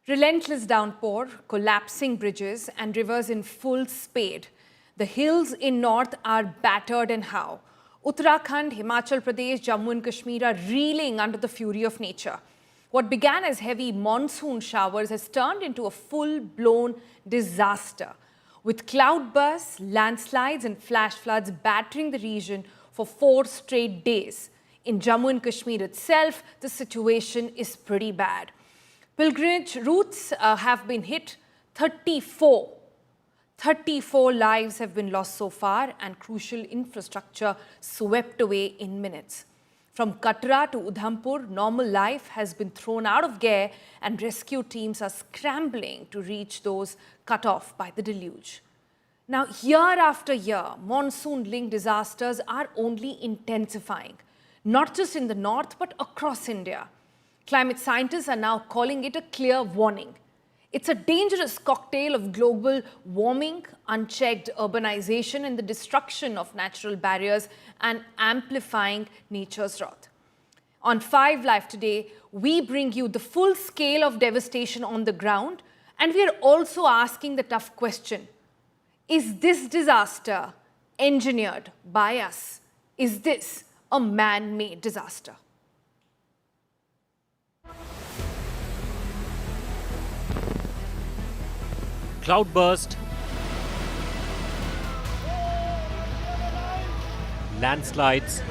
Relentless downpour, collapsing bridges and rivers in full spate. The hills in north are battered and how. Uttarakhand, Himachal Pradesh, Jammu and Kashmir are reeling under the fury of nature. What began as heavy monsoon showers has turned into a full-blown disaster, with cloudbursts, landslides and flash floods battering the region for 4 straight days. In Jammu and Kashmir itself, the situation is pretty bad. Pilgrimage routes have been hit. 34 lives have been lost so far and crucial infrastructure swept away in minutes. From Katra to Udhampur, normal life has been thrown out of gear and rescue teams are scrambling to reach those cut off by the deluge. Now, year after year, monsoon-linked disasters are only intensifying, not just in the north but across India. Climate scientists are now calling it a clear warning. It's a dangerous cocktail of global warming, unchecked urbanization, and the destruction of natural barriers and amplifying nature's wrath. On 5 Live today, we bring you the full scale of devastation on the ground, and we are also asking the tough question: is this disaster engineered by us? Is this a man-made disaster? Cloudburst, landslides,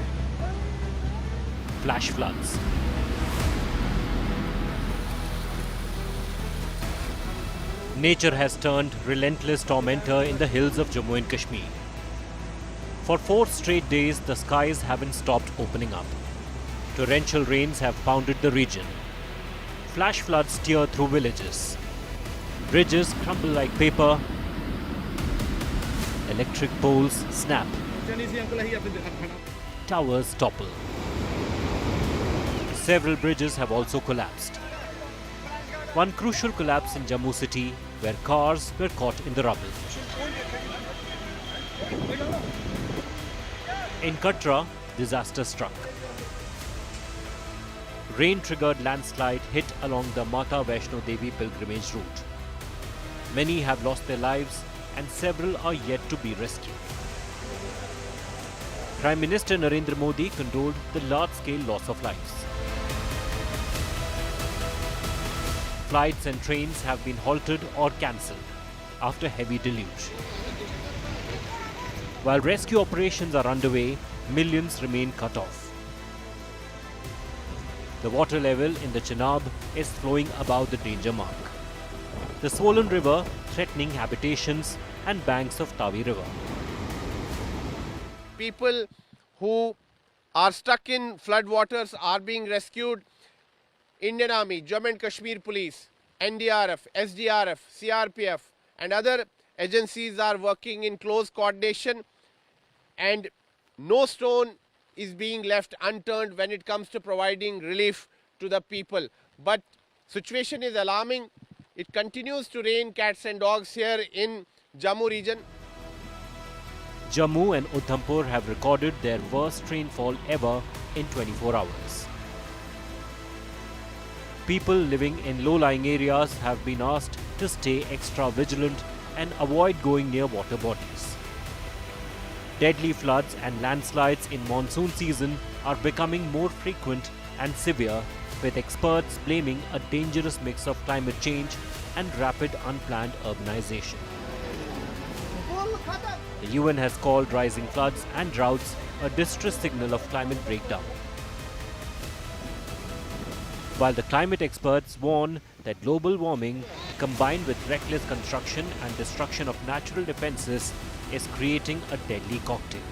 flash floods. Nature has turned relentless tormentor in the hills of Jammu and Kashmir. For 4 straight days, the skies haven't stopped opening up. Torrential rains have pounded the region. Flash floods tear through villages. Bridges crumble like paper. Electric poles snap. Towers topple. Several bridges have also collapsed. One crucial collapse in Jammu city, where cars were caught in the rubble. In Katra, disaster struck. Rain-triggered landslide hit along the Mata Vaishno Devi pilgrimage route. Many have lost their lives and several are yet to be rescued. Prime Minister Narendra Modi condoled the large-scale loss of lives. Flights and trains have been halted or cancelled after heavy deluge. While rescue operations are underway, millions remain cut off. The water level in the Chenab is flowing above the danger mark. The swollen river threatening habitations and banks of Tavi River. People who are stuck in floodwaters are being rescued. Indian Army, Jammu and Kashmir Police, NDRF, SDRF, CRPF and other agencies are working in close coordination, and no stone is being left unturned when it comes to providing relief to the people. But situation is alarming. It continues to rain cats and dogs here in Jammu region. Jammu and Udhampur have recorded their worst rainfall ever in 24 hours. People living in low-lying areas have been asked to stay extra vigilant and avoid going near water bodies. Deadly floods and landslides in monsoon season are becoming more frequent and severe, with experts blaming a dangerous mix of climate change and rapid unplanned urbanization. The UN has called rising floods and droughts a distress signal of climate breakdown. While the climate experts warn that global warming, combined with reckless construction and destruction of natural defenses, is creating a deadly cocktail.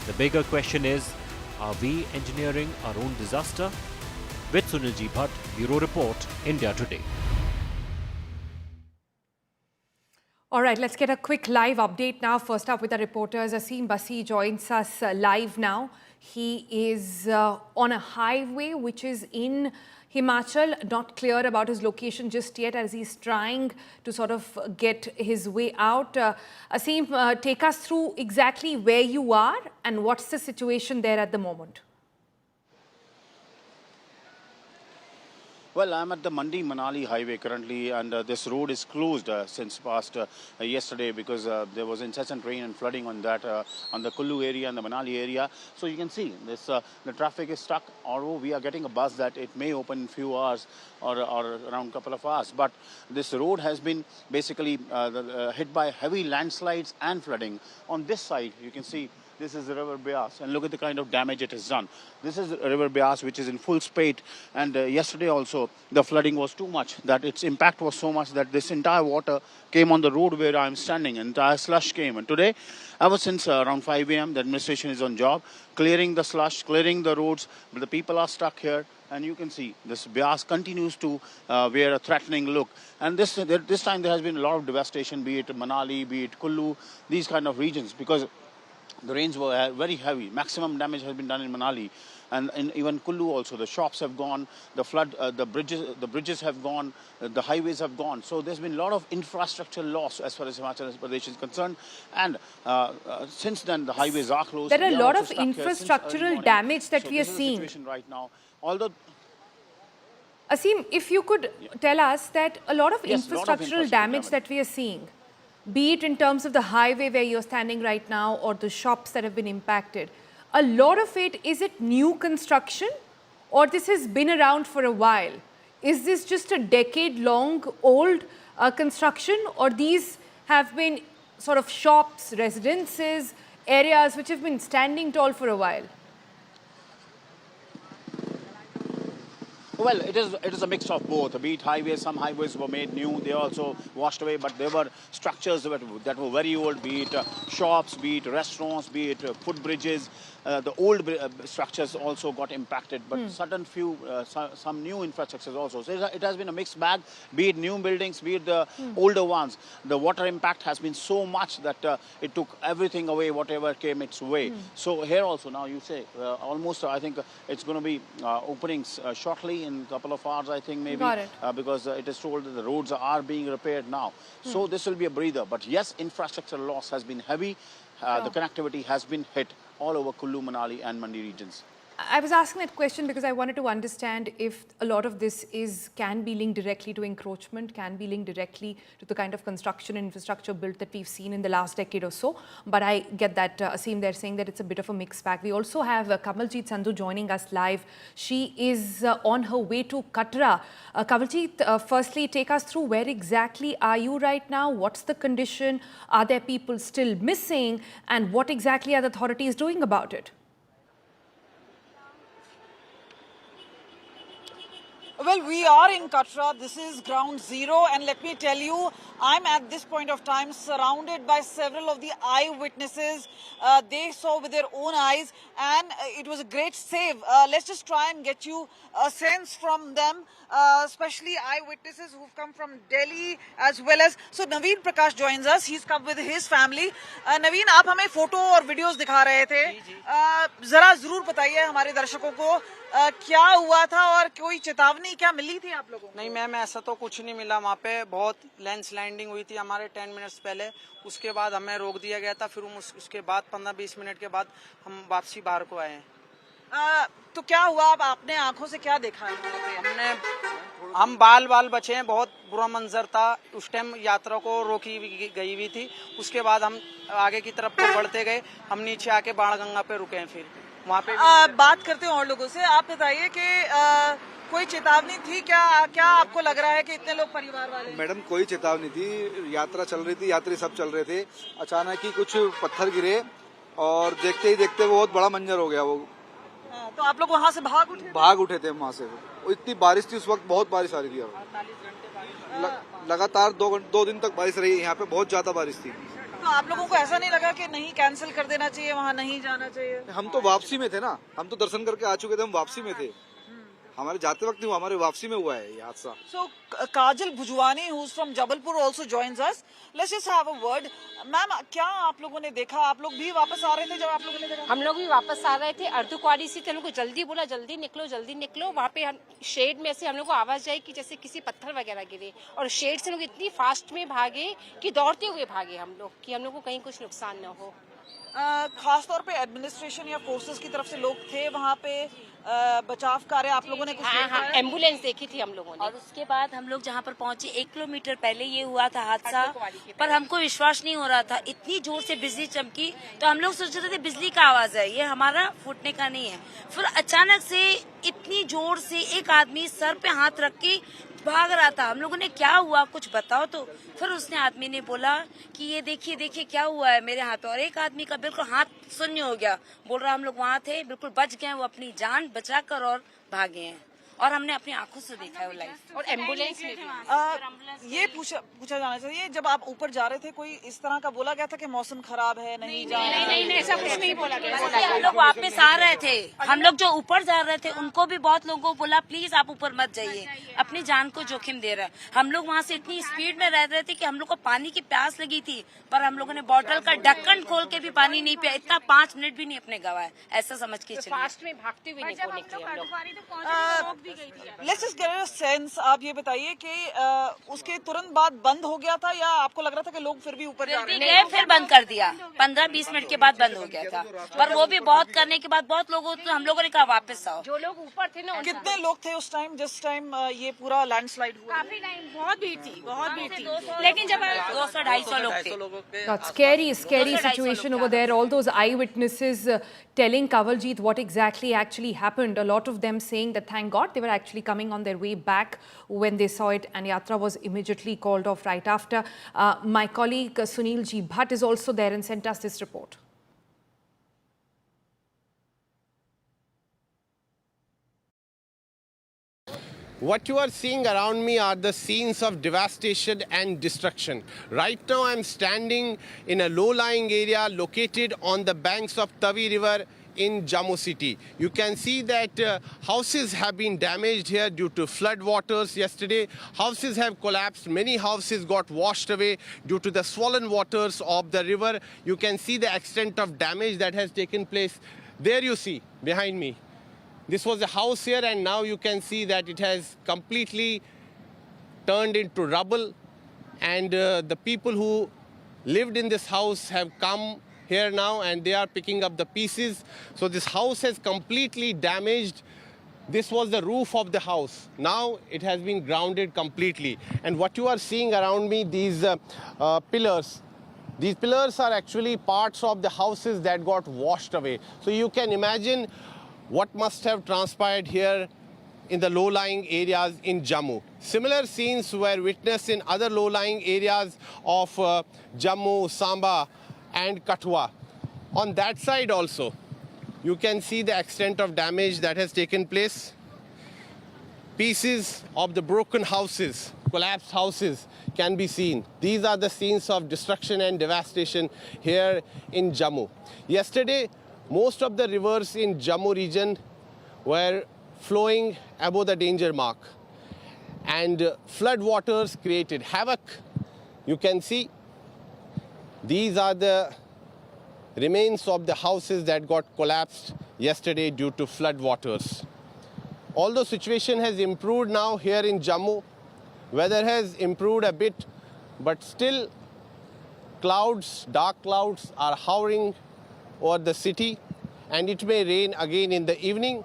The bigger question is, are we engineering our own disaster? With Sunilji Bhatt, Bureau Report, India Today. All right, let's get a quick live update now. First up with our reporters, Asim Basi joins us live now. He is on a highway which is in Himachal, not clear about his location just yet as he's trying to sort of get his way out. Asim, take us through exactly where you are and what's the situation there at the moment. Well, I'm at the Mandi-Manali highway currently, and this road is closed since past yesterday because there was incessant rain and flooding on that on the Kullu area and the Manali area. So you can see this the traffic is stuck. Although we are getting a buzz that it may open in few hours or around couple of hours, but this road has been basically hit by heavy landslides and flooding. On this side, you can see. This is the river Beas, and look at the kind of damage it has done. This is river Beas, which is in full spate, and yesterday also the flooding was too much, that its impact was so much that this entire water came on the road where I am standing, entire slush came. And today, ever since around 5 a.m., the administration is on job, clearing the slush, clearing the roads, but the people are stuck here. And you can see this Beas continues to wear a threatening look. And this time there has been a lot of devastation, be it Manali, be it Kullu, these kind of regions, because the rains were very heavy. Maximum damage has been done in Manali, and in even Kullu also. The shops have gone, the flood, the bridges have gone, the highways have gone. So there's been a lot of infrastructure loss as far as Himachal Pradesh is concerned. And since then, the highways are closed. There are a lot of infrastructural damage that we are seeing situation right now. Although, Asim, if you could tell us that a lot of Yes, infrastructural damage that we are seeing, be it in terms of the highway where you're standing right now or the shops that have been impacted, a lot of it, is it new construction or this has been around for a while? Is this just a decade-long old construction, or these have been sort of shops, residences, areas which have been standing tall for a while? well, it is a mix of both. Be it highways, some highways were made new, they also washed away, but there were structures that were very old, be it shops, be it restaurants, be it footbridges. The old structures also got impacted, but some new infrastructures also. So it has been a mixed bag, be it new buildings, be it the older ones. The water impact has been so much that it took everything away, whatever came its way. So here also, now you say, almost I think it's going to be opening shortly in a couple of hours, I think maybe. Got it. Because it is told that the roads are being repaired now. So this will be a breather. But yes, infrastructure loss has been heavy. The connectivity has been hit all over Kullu, Manali and Mandi regions. I was asking that question because I wanted to understand if a lot of this can be linked directly to encroachment, can be linked directly to the kind of construction and infrastructure built that we've seen in the last decade or so. But I get that, Asim, they're saying that it's a bit of a mixed bag. We also have Kamaljeet Sandhu joining us live. She is on her way to Katra. Kamaljeet, firstly, take us through where exactly are you right now? What's the condition? Are there people still missing? And what exactly are the authorities doing about it? Well, we are in Katra. This is ground zero, and let me tell you, I'm at this point of time surrounded by several of the eyewitnesses. They saw with their own eyes, and it was a great save. Let's just try and get you a sense from them, especially eyewitnesses who've come from Delhi as well as. So Naveen Prakash joins us. He's come with his family. Naveen, आप हमें photo और videos दिखा रहे थे. जरा जरूर बताइए हमारे दर्शकों को क्या हुआ था और कोई चेतावनी क्या मिली थी आप लोगों को? नहीं मैम, ऐसा तो कुछ नहीं मिला. वहाँ पे बहुत लैंडस्लाइडिंग हुई थी हमारे 10 मिनट्स पहले. उसके बाद हमें रोक दिया गया था. फिर उसके बाद 15-20 मिनट के बाद हम वापसी बाहर को आए हैं. तो क्या हुआ, अब आपने आंखों से क्या देखा है? हम बाल बचे हैं. बहुत बुरा मंजर था. उस टाइम यात्रा को रोकी गई हुई थी. उसके बाद हम आगे की तरफ बढ़ते गए. हम नीचे आके बाणगंगा पे रुके हैं. फिर वहाँ पे बात करते हैं और लोगों से. आप बताइए कि कोई चेतावनी थी क्या? क्या आपको लग रहा है कि इतने लोग परिवार वाले? मैडम, कोई चेतावनी थी. यात्रा चल रही थी, यात्री सब चल रहे थे. अचानक ही कुछ पत्थर गिरे और देखते ही देखते बहुत बड़ा मंजर हो गया वो. तो आप लोग वहाँ से भाग उठे थे वहाँ से. इतनी बारिश थी उस वक्त, बहुत बारिश आ रही थी. लगातार 2 दिन तक बारिश रही. यहाँ पे बहुत ज्यादा बारिश थी. तो आप लोगों को ऐसा नहीं लगा कि नहीं कैंसिल कर देना चाहिए, वहाँ नहीं जाना चाहिए? हम तो वापसी में थे ना. हम तो दर्शन करके आ चुके थे. हम वापसी में थे. हमारे जाते वक्त नहीं हुआ, हमारे वापसी में हुआ है ये हादसा. So Kajal Bhujwani, who's from Jabalpur, also joins us. Let's just have a word. Ma'am, क्या आप लोगों ने देखा? आप लोग भी वापस आ रहे थे जब आप लोगों ने देखा? हम लोग भी वापस आ रहे थे. अर्धकुंवारी से थे. हम लोग को जल्दी बोला जल्दी निकलो. वहाँ पे हम शेड में से हम लोग को आवाज आई कि जैसे किसी पत्थर वगैरह गिरे, और शेड से लोग इतनी फास्ट में भागे कि दौड़ते हुए भागे हम लोग, कि हम लोग को कहीं कुछ नुकसान न हो. खास तौर पे एडमिनिस्ट्रेशन या फोर्सेस की तरफ से लोग थे वहाँ पे. बचाव कार्य आप लोगों ने कुछ हाँ देखा हाँ, है? एम्बुलेंस देखी थी हम लोगों ने। और उसके बाद हम लोग जहाँ पर पहुंचे 1 किलोमीटर पहले ये हुआ था हादसा, पर हमको विश्वास नहीं हो रहा था। इतनी जोर से बिजली चमकी तो हम लोग सोच रहे थे बिजली का आवाज है, ये हमारा फूटने का नहीं है। फिर अचानक से इतनी जोर से एक आदमी सर पे हाथ रख के भाग रहा था। हम लोगों ने क्या हुआ कुछ बताओ तो। फिर उसने आदमी ने बोला कि ये देखिए देखिए क्या हुआ है मेरे हाथ। और एक आदमी का बिल्कुल हाथ शून्य हो गया, बोल रहा हम लोग वहाँ थे, बिल्कुल बच गए, वो अपनी जान बचाकर और भागे हैं। और हमने अपनी आंखों से देखा है वो लाइव। और एम्बुलेंस में भी ये पूछा जाना चाहिए, जब आप ऊपर जा रहे थे कोई इस तरह का बोला गया था कि मौसम खराब है, नहीं जाना? नहीं, ऐसा कुछ नहीं बोला गया। हम लोग वापस आ रहे थे, हम लोग जो ऊपर जा रहे थे उनको भी बहुत लोगों को बोला प्लीज आप ऊपर मत जाइए, अपनी जान को जोखिम दे रहा है। हम लोग वहाँ से इतनी स्पीड में रह रहे थे कि हम लोग को पानी की प्यास लगी थी, पर हम लोगों ने बॉटल का ढक्कन खोल के भी पानी नहीं पिया। इतना 5 मिनट भी नहीं अपने गवाए, ऐसा समझ के चलिए। फास्ट में भागते हुए निकले हम लोग। Let's just get a sense, आप ये बताइए कि उसके तुरंत बाद बंद हो गया था या आपको लग रहा था कि लोग फिर भी ऊपर जा रहे हैं? फिर बंद कर दिया, 15-20 मिनट के बाद बंद हो गया था, पर वो भी बहुत करने के बाद बहुत लोगों तो हम लोगों ने कहा वापस आओ। जो लोग ऊपर थे ना, कितने लोग थे उस टाइम जिस टाइम ये पूरा लैंडस्लाइड हुआ? काफी टाइम, बहुत भीड़ थी, लेकिन जब 200-250 लोग थे। That's scary situation over there. All those eyewitnesses telling Kanwaljit what exactly actually happened. A lot of them saying that thank God they were actually coming on their way back when they saw it, and Yatra was immediately called off right after. My colleague Sunil G. Bhatt is also there and sent us this report. What you are seeing around me are the scenes of devastation and destruction. Right now I'm standing in a low-lying area located on the banks of Tavi River in Jammu city. You can see that houses have been damaged here due to flood waters yesterday. Houses have collapsed. Many houses got washed away due to the swollen waters of the river. You can see the extent of damage that has taken place. There you see behind me. This was a house here, and now you can see that it has completely turned into rubble, and the people who lived in this house have come here now and they are picking up the pieces. So this house has completely damaged. This was the roof of the house. Now it has been grounded completely. And what you are seeing around me, these pillars, these pillars are actually parts of the houses that got washed away. So you can imagine what must have transpired here in the low-lying areas in Jammu. Similar scenes were witnessed in other low-lying areas of Jammu, Samba and Katwa. On that side also, you can see the extent of damage that has taken place. Pieces of the broken houses, collapsed houses can be seen. These are the scenes of destruction and devastation here in Jammu. Yesterday, most of the rivers in Jammu region were flowing above the danger mark, and flood waters created havoc. You can see these are the remains of the houses that got collapsed yesterday due to flood waters. Although situation has improved now here in Jammu, weather has improved a bit, but still clouds, dark clouds are hovering over the city, and it may rain again in the evening.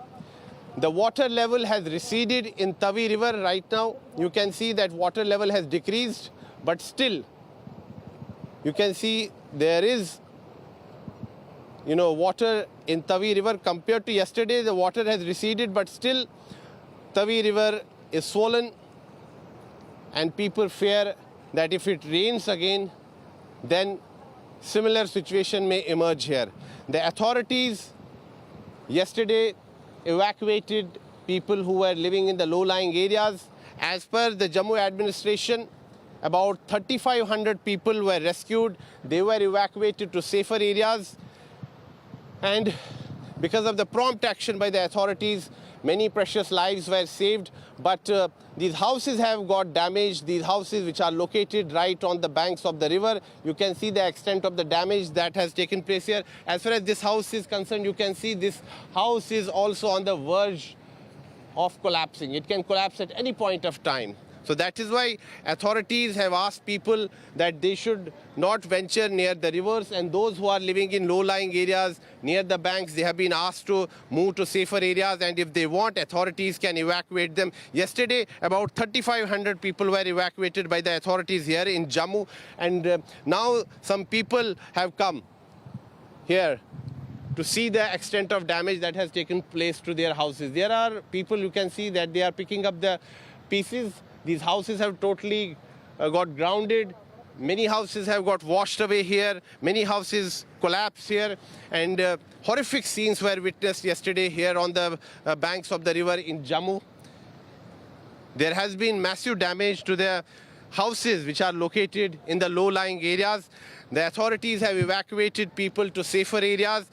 The water level has receded in Tavi River right now. You can see that water level has decreased, but still you can see there is water in Tavi River. Compared to yesterday, the water has receded, but still Tavi River is swollen, and people fear that if it rains again, then similar situation may emerge here. The authorities yesterday evacuated people who were living in the low-lying areas. As per the Jammu administration, about 3,500 people were rescued. They were evacuated to safer areas. And because of the prompt action by the authorities, many precious lives were saved. But these houses have got damaged. These houses which are located right on the banks of the river, you can see the extent of the damage that has taken place here. As far as this house is concerned, you can see this house is also on the verge of collapsing. It can collapse at any point of time. So that is why authorities have asked people that they should not venture near the rivers, and those who are living in low-lying areas near the banks, they have been asked to move to safer areas, and if they want, authorities can evacuate them. Yesterday, about 3,500 people were evacuated by the authorities here in Jammu, and now some people have come here to see the extent of damage that has taken place to their houses. There are people, you can see that they are picking up the pieces. These houses have totally got grounded. Many houses have got washed away here. Many houses collapsed here. And horrific scenes were witnessed yesterday here on the banks of the river in Jammu. There has been massive damage to the houses which are located in the low-lying areas. The authorities have evacuated people to safer areas.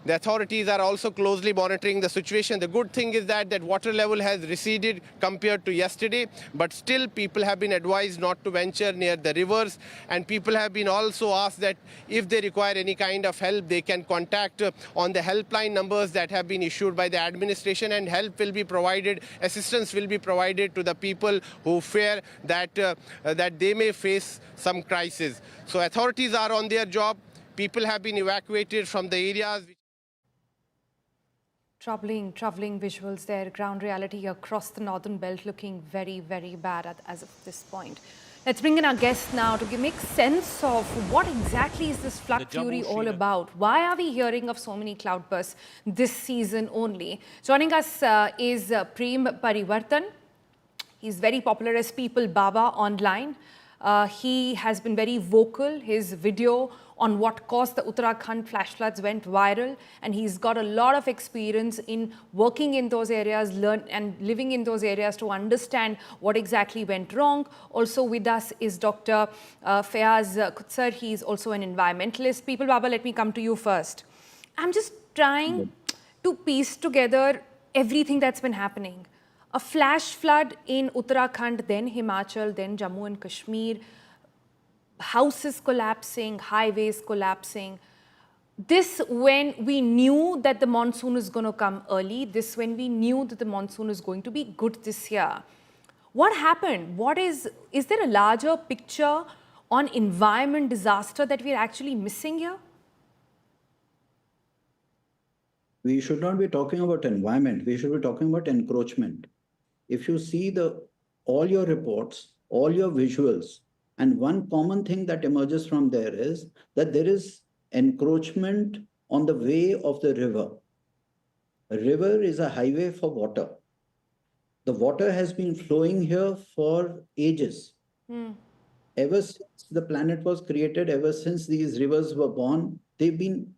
The authorities are also closely monitoring the situation. The good thing is that water level has receded compared to yesterday, but still people have been advised not to venture near the rivers, and people have been also asked that if they require any kind of help, they can contact on the helpline numbers that have been issued by the administration, and help will be provided, assistance will be provided to the people who fear that they may face some crisis. So authorities are on their job. People have been evacuated from the areas. Troubling visuals there. Ground reality across the northern belt looking very, very bad as of this point. Let's bring in our guest now to make sense of what exactly is this flood fury all about. Why are we hearing of so many cloudbursts this season only? Joining us is Prem Parivartan. He's very popular as People Baba online. He has been very vocal. His video on what caused the Uttarakhand flash floods went viral, and he's got a lot of experience in working in those areas, and living in those areas to understand what exactly went wrong. Also with us is Dr. Fayaz Kutsar. He's also an environmentalist. People Baba, let me come to you first. I'm just trying to piece together everything that's been happening. A flash flood in Uttarakhand, then Himachal, then Jammu and Kashmir, houses collapsing, highways collapsing. This when we knew that the monsoon is going to come early. This when we knew that the monsoon is going to be good this year. What happened? Is there a larger picture on environment disaster that we're actually missing here? We should not be talking about environment. We should be talking about encroachment. If you see all your reports, all your visuals, and one common thing that emerges from there is that there is encroachment on the way of the river. A river is a highway for water. The water has been flowing here for ages. Ever since the planet was created, ever since these rivers were born, they've been.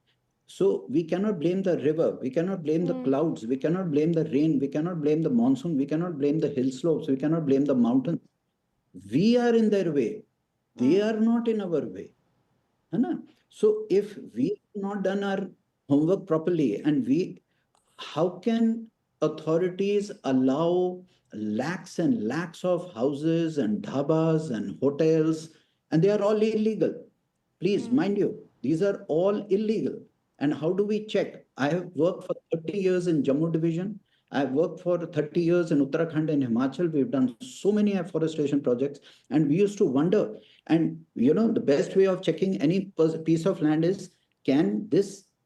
So we cannot blame the river, we cannot blame the clouds, we cannot blame the rain, we cannot blame the monsoon, we cannot blame the hill slopes, we cannot blame the mountains. We are in their way. They are not in our way. So if we have not done our homework properly, and how can authorities allow lakhs and lakhs of houses and dhabas and hotels, and they are all illegal. Please, mind you, these are all illegal. And how do we check? I have worked for 30 years in Jammu division. I've worked for 30 years in Uttarakhand and Himachal. We've done so many afforestation projects, and we used to wonder. And the best way of checking any piece of land is, can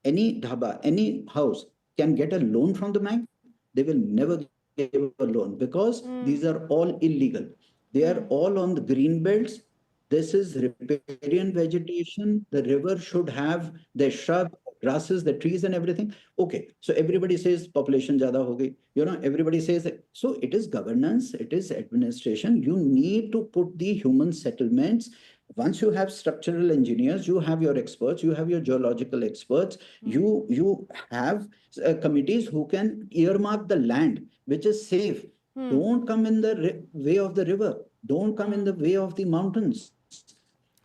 any dhaba, any house can get a loan from the bank? They will never give a loan because these are all illegal. They are all on the green belts. This is riparian vegetation. The river should have the shrub, grasses, the trees and everything. Okay, so everybody says population zyada ho gayi. Everybody says that. So it is governance, it is administration. You need to put the human settlements. Once you have structural engineers, you have your experts, you have your geological experts, you have committees who can earmark the land which is safe. Don't come in the way of the river. Don't come in the way of the mountains.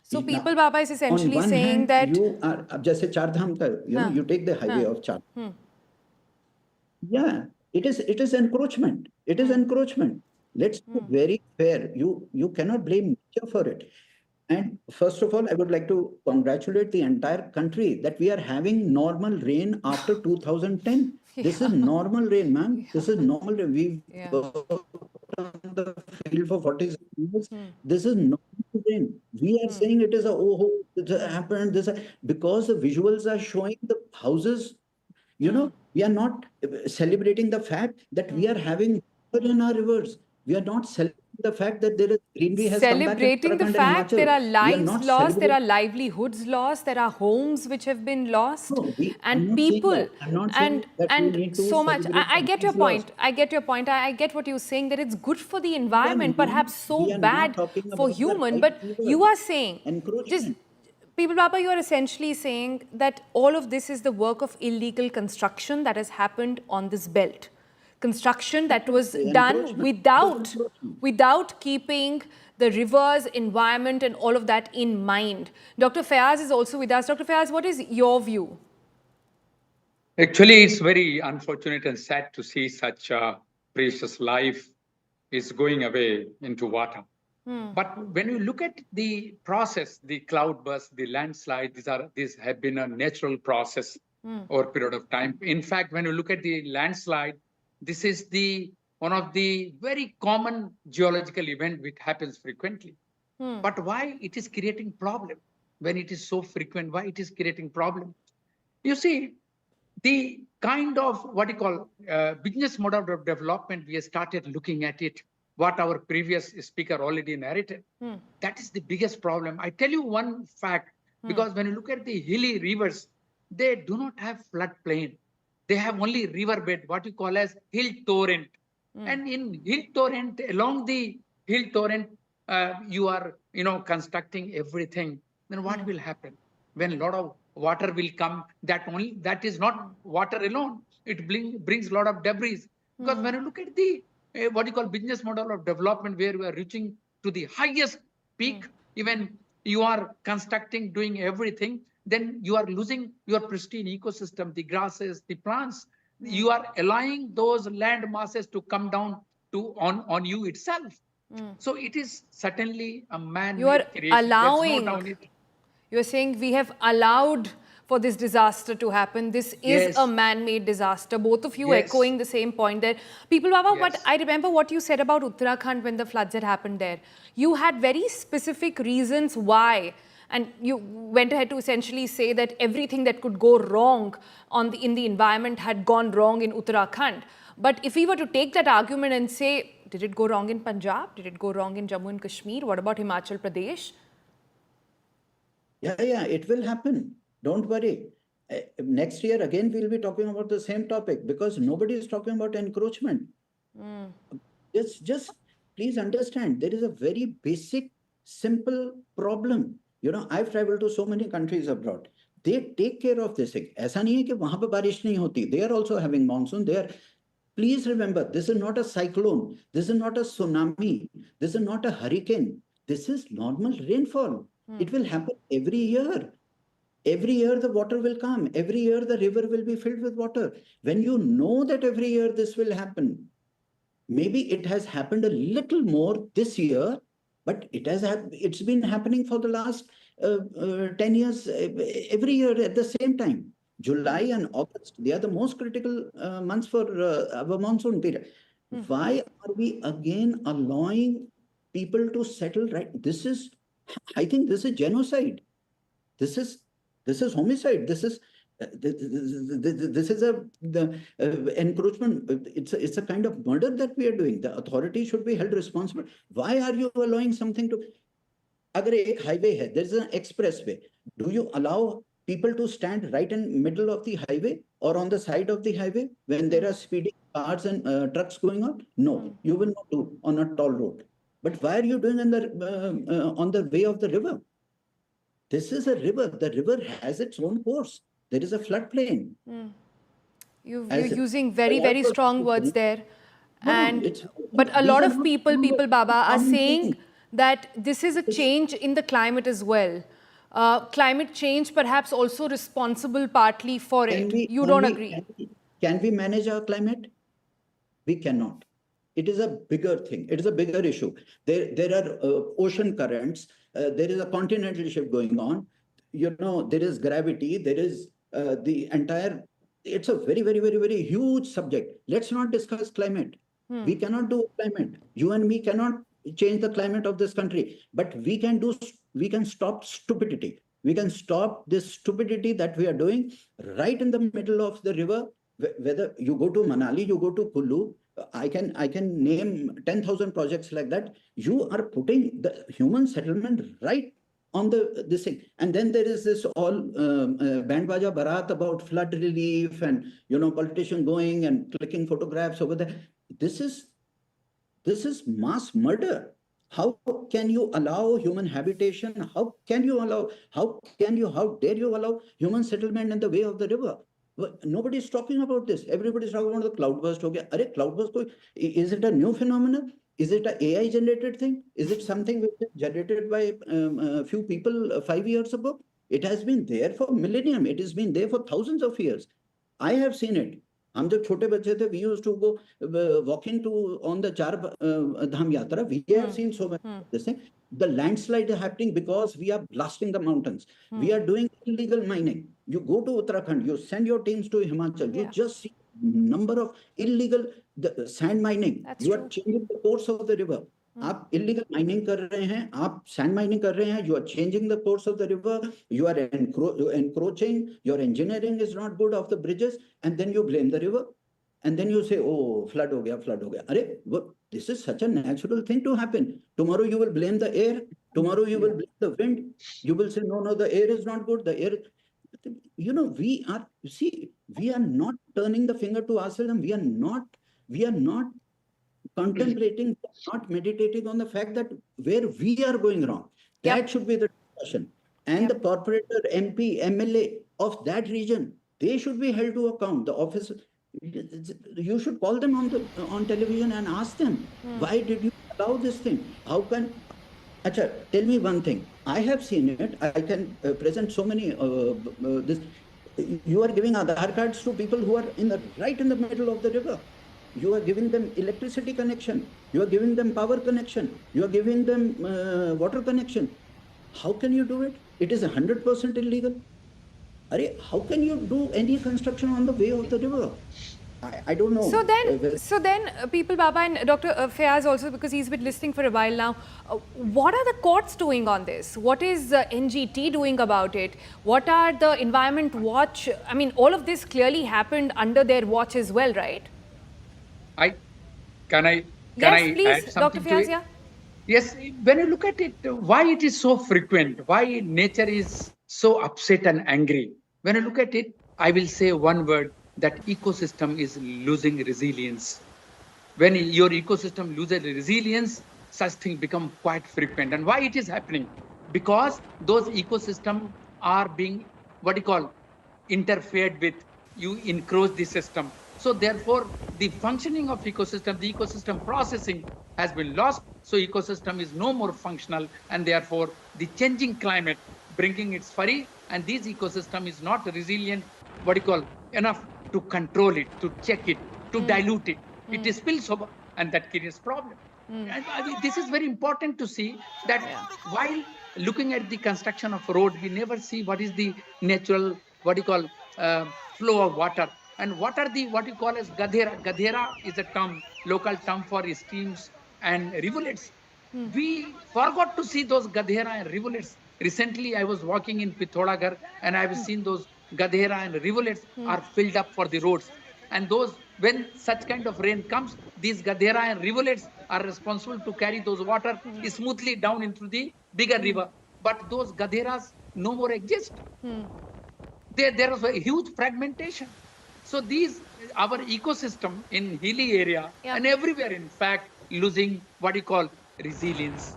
So People Baba is essentially saying that you are jaise Char Dham ka, you take the highway of Char. Yeah, it is encroachment. It is encroachment. Let's be very fair. You cannot blame nature for it. And first of all, I would like to congratulate the entire country that we are having normal rain after 2010. This is normal rain, ma'am. This is normal rain. We've worked on the field for 47 years. This is not rain. We are saying it is it happened, because the visuals are showing the houses. We are not celebrating the fact that we are having water in our rivers. We are not celebrating the fact that there is greenery has come back in Celebrating the Uttarakhand and fact there Himachal. are We are lives not lost, there celebrating. are livelihoods lost, there are homes which have been lost, No, I'm and not saying people, that. I'm not saying and that we and need to so much. celebrate I the get your lives lost. point. I get your point. I get what you're saying, that it's good for the Again, environment, perhaps so we are not bad talking for about the human. right But you keyword, are saying, just encroachment. People Baba, you are essentially saying that all of this is the work of illegal construction that has happened on this belt. Construction that was done Encroachment. It is encroachment. without keeping the rivers, environment, and all of that in mind. Dr. Fayaz is also with us. Dr. Fayaz, what is your view? Actually, it's very unfortunate and sad to see such a precious life is going away into water. But when you look at the process, the cloudburst, the landslide, these have been a natural process over a period of time. In fact, when you look at the landslide, this is one of the very common geological event which happens frequently. But why it is creating problem? When it is so frequent, why it is creating problem? You see, the kind of what you call business model of development, we have started looking at it, what our previous speaker already narrated. That is the biggest problem. I tell you one fact, because when you look at the hilly rivers, they do not have floodplain. They have only riverbed, what you call as hill torrent. And in hill torrent, along the hill torrent, you are, constructing everything. Then what will happen? When a lot of water will come, that is not water alone. It brings a lot of debris. Because when you look at the what you call business model of development, where we are reaching to the highest peak, even you are constructing, doing everything, then you are losing your pristine ecosystem, the grasses, the plants. You are allowing those land masses to come down on you itself. So it is certainly a You are man-made creation. There's no allowing, doubt it. you're saying we have allowed for this disaster to happen. This is a Yes. man-made disaster. Both of you Yes. echoing the same point there. People, Baba, what Yes. I remember what you said about Uttarakhand when the floods had happened there. You had very specific reasons why. And you went ahead to essentially say that everything that could go wrong in the environment had gone wrong in Uttarakhand. But if we were to take that argument and say, did it go wrong in Punjab? Did it go wrong in Jammu and Kashmir? What about Himachal Pradesh? Yeah, it will happen. Don't worry. Next year, again, we'll be talking about the same topic because nobody is talking about encroachment. Just please understand, there is a very basic, simple problem. I've traveled to so many countries abroad. They take care of this thing. ऐसा नहीं है कि वहां पे बारिश नहीं होती. They are also having monsoon. Please remember, this is not a cyclone. This is not a tsunami. This is not a hurricane. This is normal rainfall. It will happen every year. Every year the water will come. Every year the river will be filled with water. When you know that every year this will happen, maybe it has happened a little more this year, but it's been happening for the last 10 years, every year at the same time. July and August, they are the most critical months for our monsoon period. Why are we again allowing people to settle right? I think this is genocide. This is homicide. This is the encroachment. It's a kind of murder that we are doing. The authority should be held responsible. Why are you allowing something to? Agar ek highway hai, there's an expressway. Do you allow people to stand right in middle of the highway or on the side of the highway when there are speeding cars and trucks going on? No, you will not do on a toll road. But why are you doing on the way of the river? This is a river. The river has its own course. There is a floodplain. You're using very, very strong words there. No, But a lot of people, Baba, are common saying thing. that this is a change in the climate as well. Climate change perhaps also responsible partly for it. You don't agree? Can we manage our climate? We cannot. It is a bigger thing. It is a bigger issue. There are ocean currents. There is a continental shift going on. There is gravity. There is the entire. It's a very, very, very, very huge subject. Let's not discuss climate. We cannot do climate. You and me cannot change the climate of this country, but we can stop stupidity. We can stop this stupidity that we are doing right in the middle of the river. Whether you go to Manali, you go to Kullu, I can name 10,000 projects like that. You are putting the human settlement right on this thing, and then there is this all bandwaja barat about flood relief, and politician going and clicking photographs over there. This is mass murder. How can you allow human habitation? How dare you allow human settlement in the way of the river? Nobody is talking about this. Everybody is talking about the cloudburst. Okay, cloudburst, is it a new phenomenon? Is it an AI generated thing? Is it something which is generated by a few people 5 years ago? It has been there for millennium. It has been there for thousands of years. I have seen it. हम जब छोटे बच्चे थे, we used to go walking to on the Char Dham Yatra. We have seen so much this thing. The landslide is happening because we are blasting the mountains. We are doing illegal mining. You go to Uttarakhand, you send your teams to Himachal, you just see number of illegal sand mining. You are changing the course of the river. आप illegal mining कर रहे हैं, आप sand mining कर रहे हैं, you are changing the course of the river, you are encroaching, your engineering is not good of the bridges, and then you blame the river, and then you say, oh, flood ho gaya. Arey, this is such a natural thing to happen. Tomorrow you will blame the air, tomorrow you will blame the wind, you will say, no, the air is not good, the air... we are not turning the finger to ourselves, and we are not contemplating, not meditating on the fact that where we are going wrong. That should be the discussion. And the corporator, MP, MLA of that region, they should be held to account. The office, you should call them on television and ask them, why did you allow this thing? How can... Achha, tell me one thing. I have seen it. I can present so many... You are giving Aadhaar cards to people who are right in the middle of the river. You are giving them electricity connection. You are giving them power connection. You are giving them water connection. How can you do it? It is 100% illegal. How can you do any construction on the way of the river? I don't know. So then, people, Baba and Dr. Fayaz also, because he's been listening for a while now, what are the courts doing on this? What is NGT doing about it? What are the Environment Watch? I mean, all of this clearly happened under their watch as well, right? Can I please, add something Dr. Fayaz, to it? Yes, when you look at it, why it is so frequent, why nature is so upset and angry. When you look at it, I will say one word, that ecosystem is losing resilience. When your ecosystem loses resilience, such things become quite frequent. And why it is happening? Because those ecosystems are being, interfered with. You encroach the system. So therefore, the functioning of ecosystem, the ecosystem processing has been lost. So ecosystem is no more functional, and therefore the changing climate bringing its fury, and this ecosystem is not resilient, enough to control it, to check it, to dilute it. It is spills over, and that creates problem. And this is very important to see that while looking at the construction of road, we never see what is the natural, flow of water. And what are the, what you call as gadhera. Gadhera is a term, local term for streams and rivulets. We forgot to see those gadhera and rivulets. Recently, I was walking in Pithoragarh, and I have seen those gadhera and rivulets are filled up for the roads. And those, when such kind of rain comes, these gadhera and rivulets are responsible to carry those water smoothly down into the bigger river. But those gadheras no more exist. There is a huge fragmentation. So these, our ecosystem in hilly area and everywhere, in fact, losing resilience.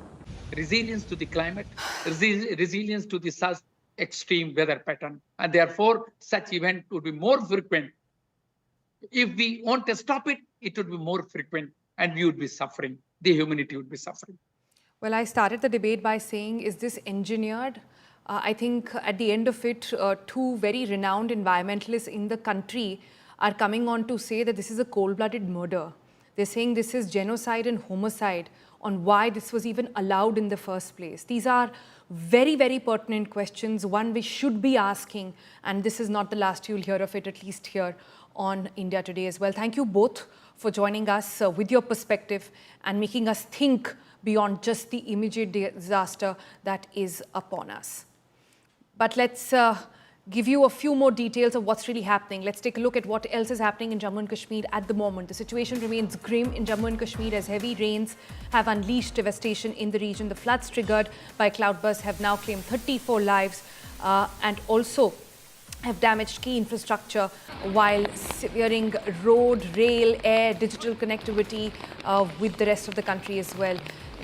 Resilience to the climate, resilience to the such extreme weather pattern. And therefore, such event would be more frequent. If we want to stop it, it would be more frequent, and we would be suffering. The humanity would be suffering. Well, I started the debate by saying, is this engineered? I think at the end of it, two very renowned environmentalists in the country are coming on to say that this is a cold-blooded murder. They're saying this is genocide and homicide on why this was even allowed in the first place. These are very, very pertinent questions, one we should be asking, and this is not the last you'll hear of it, at least here on India Today as well. Thank you both for joining us with your perspective and making us think beyond just the immediate disaster that is upon us. But let's give you a few more details of what's really happening. Let's take a look at what else is happening in Jammu and Kashmir at the moment. The situation remains grim in Jammu and Kashmir as heavy rains have unleashed devastation in the region. The floods triggered by cloudbursts have now claimed 34 lives and also have damaged key infrastructure while severing road, rail, air, digital connectivity with the rest of the country as well.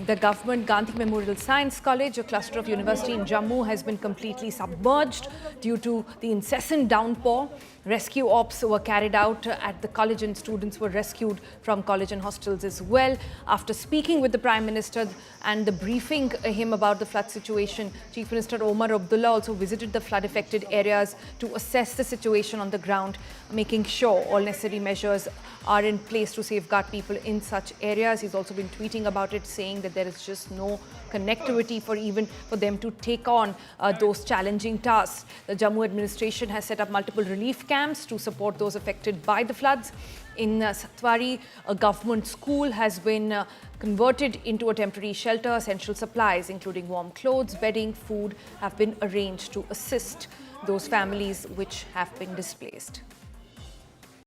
The government Gandhi Memorial Science College, a cluster of university in Jammu, has been completely submerged due to the incessant downpour. Rescue ops were carried out at the college and students were rescued from college and hostels as well. After speaking with the Prime Minister and the briefing him about the flood situation, Chief Minister Omar Abdullah also visited the flood-affected areas to assess the situation on the ground, making sure all necessary measures are in place to safeguard people in such areas. He's also been tweeting about it, saying that there is just no connectivity for them to take on those challenging tasks. The Jammu administration has set up multiple relief camps to support those affected by the floods. In Satwari, a government school has been converted into a temporary shelter. Essential supplies, including warm clothes, bedding, food, have been arranged to assist those families which have been displaced.